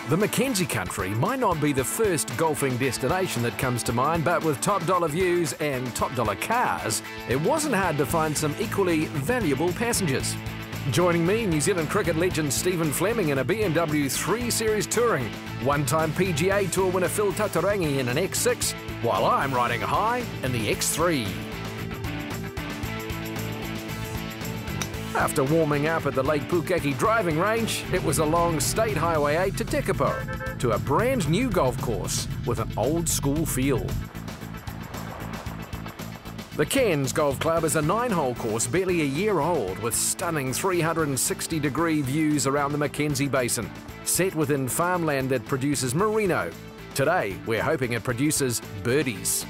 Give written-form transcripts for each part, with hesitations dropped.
The Mackenzie Country might not be the first golfing destination that comes to mind, but with top dollar views and top dollar cars, it wasn't hard to find some equally valuable passengers. Joining me, New Zealand cricket legend Stephen Fleming in a BMW 3 Series Touring, one-time PGA Tour winner Phil Tataurangi in an X6, while I'm riding high in the X3. After warming up at the Lake Tekapo driving range, it was along State Highway 8 to Tekapo, to a brand new golf course with an old school feel. The Cairns Golf Club is a 9-hole course barely a year old, with stunning 360-degree views around the Mackenzie Basin, set within farmland that produces merino. Today, we're hoping it produces birdies.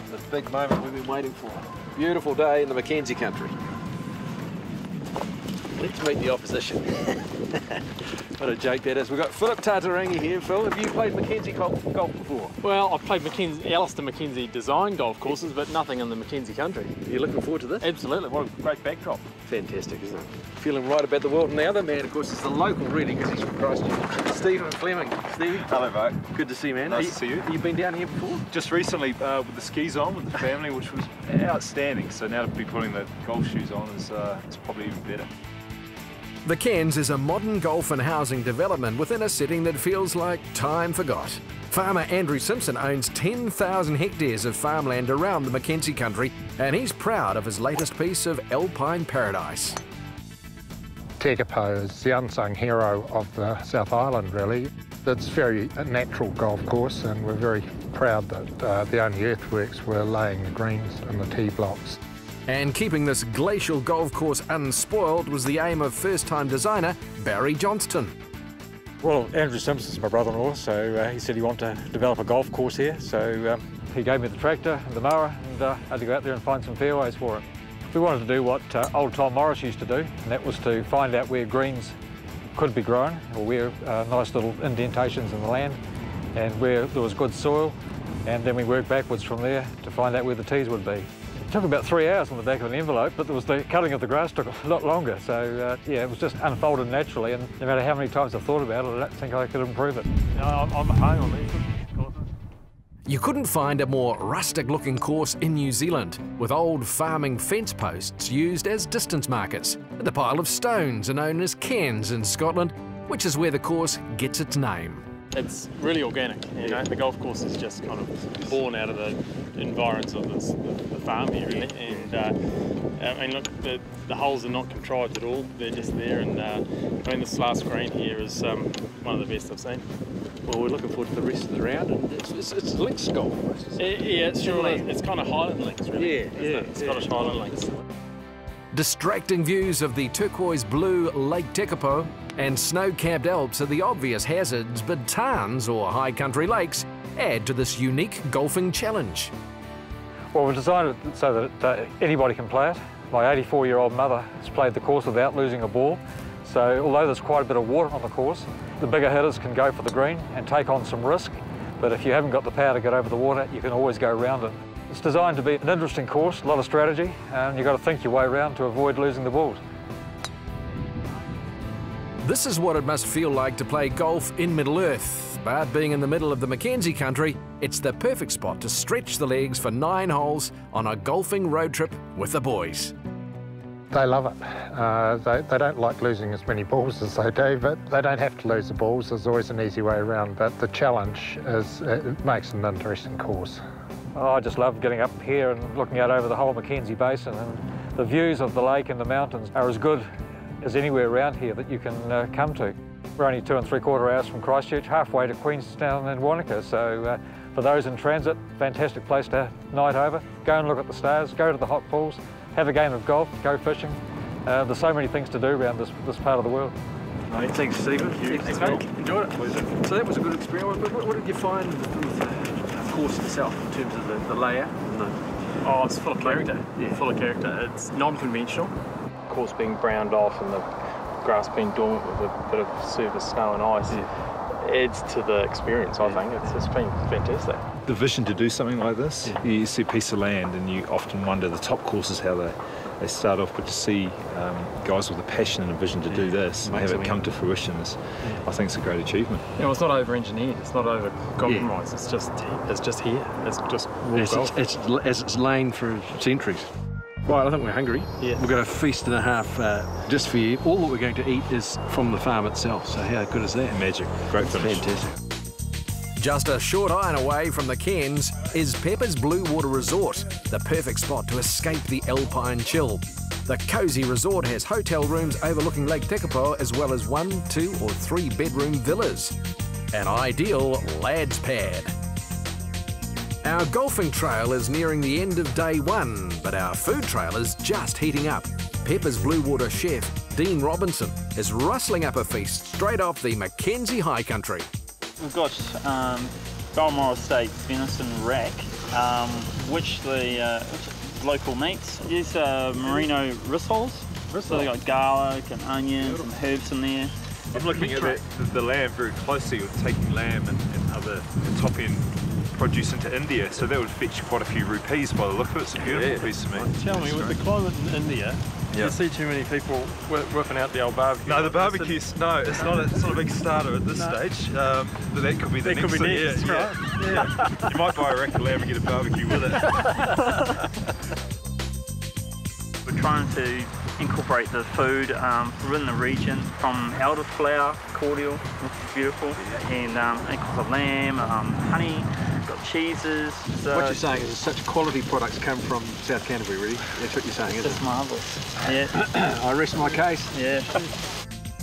The big moment we've been waiting for. Beautiful day in the Mackenzie Country. Let's meet the opposition. What a joke that is. We've got Phil Tataurangi here. Phil, have you played Mackenzie golf before? Well, I've played Alistair Mackenzie design golf courses, but nothing in the Mackenzie Country. Are you looking forward to this? Absolutely. What a great backdrop. Fantastic, isn't it? Feeling right about the world. And the other man, of course, is the local, really, because he's from Christchurch. Stephen Fleming. Stevie. Hello, mate. Good to see you, man. Nice to see you. Have you been down here before? Just recently with the skis on with the family, which was outstanding. So now to be putting the golf shoes on is probably even better. The Cairns is a modern golf and housing development within a setting that feels like time forgot. Farmer Andrew Simpson owns 10,000 hectares of farmland around the Mackenzie Country, and he's proud of his latest piece of alpine paradise. Tekapo is the unsung hero of the South Island, really. It's very a natural golf course, and we're very proud that the only earthworks were laying the greens and the tee blocks. And keeping this glacial golf course unspoiled was the aim of first-time designer Barry Johnston. Well, Andrew Simpson's my brother-in-law, so he said he wanted to develop a golf course here, so he gave me the tractor and the mower, and I had to go out there and find some fairways for it. We wanted to do what old Tom Morris used to do, and that was to find out where greens could be grown, or where nice little indentations in the land, and where there was good soil, and then we worked backwards from there to find out where the tees would be. It took about 3 hours on the back of an envelope, but there was the cutting of the grass took a lot longer. So yeah, it was just unfolded naturally, and no matter how many times I thought about it, I don't think I could improve it. I'm high on these courses. You couldn't find a more rustic-looking course in New Zealand, with old farming fence posts used as distance markers. The pile of stones are known as cairns in Scotland, which is where the course gets its name. It's really organic, you know. The golf course is just kind of born out of the environs of the farm here, really. And I mean, look, the holes are not contrived at all. They're just there. And I mean, this last green here is one of the best I've seen. Well, we're looking forward to the rest of the round. And it's links golf. Yeah, it's sure. It's kind of Highland links, really. Yeah. Scottish Highland links. Distracting views of the turquoise blue Lake Tekapo and snow-capped Alps are the obvious hazards, but tarns, or high country lakes, add to this unique golfing challenge. Well, we've designed it so that anybody can play it. My 84-year-old mother has played the course without losing a ball, so although there's quite a bit of water on the course, the bigger hitters can go for the green and take on some risk, but if you haven't got the power to get over the water, you can always go around it. It's designed to be an interesting course, a lot of strategy, and you've got to think your way around to avoid losing the balls. This is what it must feel like to play golf in Middle-earth, but being in the middle of the Mackenzie Country, it's the perfect spot to stretch the legs for 9 holes on a golfing road trip with the boys. They love it. They don't like losing as many balls as they do, but they don't have to lose the balls. There's always an easy way around, but the challenge is it makes an interesting course. Oh, I just love getting up here and looking out over the whole Mackenzie Basin, and the views of the lake and the mountains are as good as anywhere around here that you can come to. We're only 2 3/4 hours from Christchurch, halfway to Queenstown and Wanaka, so for those in transit, fantastic place to night over. Go and look at the stars, go to the hot pools, have a game of golf, go fishing. There's so many things to do around this part of the world. Right, thanks, Stephen. Thanks, mate. Enjoyed it. Pleasure. So that was a good experience. What did you find with the course itself in terms of the layout? Oh, it's full of character. Yeah. Full of character. It's non-conventional. Course being browned off and the grass being dormant with a bit of surface snow and ice adds to the experience, I think. It's been fantastic. The vision to do something like this, you see a piece of land and you often wonder the top courses how they start off, but to see guys with a passion and a vision to do this and have it come to fruition is, I think, it's a great achievement. You know, it's not over-engineered. It's not over-compromised. It's just here. It's just raw golf. It's lain for centuries. Right, I think we're hungry. Yeah. We've got a feast and a half just for you. All that we're going to eat is from the farm itself, so how good is that? Magic. Great finish. Fantastic. Just a short iron away from the Cairns is Pepper's Bluewater Resort, the perfect spot to escape the alpine chill. The cosy resort has hotel rooms overlooking Lake Tekapo, as well as 1, 2 or 3 bedroom villas. An ideal lad's pad. Our golfing trail is nearing the end of day 1, but our food trail is just heating up. Pepper's Bluewater chef, Dean Robinson, is rustling up a feast straight off the Mackenzie High Country. We've got Balmoral Estate venison rack, which local meats. These are merino rissoles. So they've got garlic and onions and herbs in there. I'm looking at the lamb very closely, with taking lamb and other top-end produce into India, so that would fetch quite a few rupees by the look of it. It's a beautiful piece of meat. Tell me, with the climate in India, you see too many people whipping out the old barbecue. No, the barbecue's it's not a big starter at this stage. But that could be the next thing. Yeah. You might buy a rack of lamb and get a barbecue with it. We're trying to incorporate the food within the region, from elderflower cordial, which is beautiful, and ankles of lamb, honey, got cheeses. So What you're saying is such quality products come from South Canterbury, really? That's what you're saying, isn't it's it? marvellous. Yeah. I rest my case. Yeah.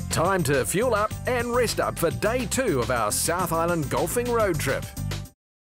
Time to fuel up and rest up for day 2 of our South Island golfing road trip.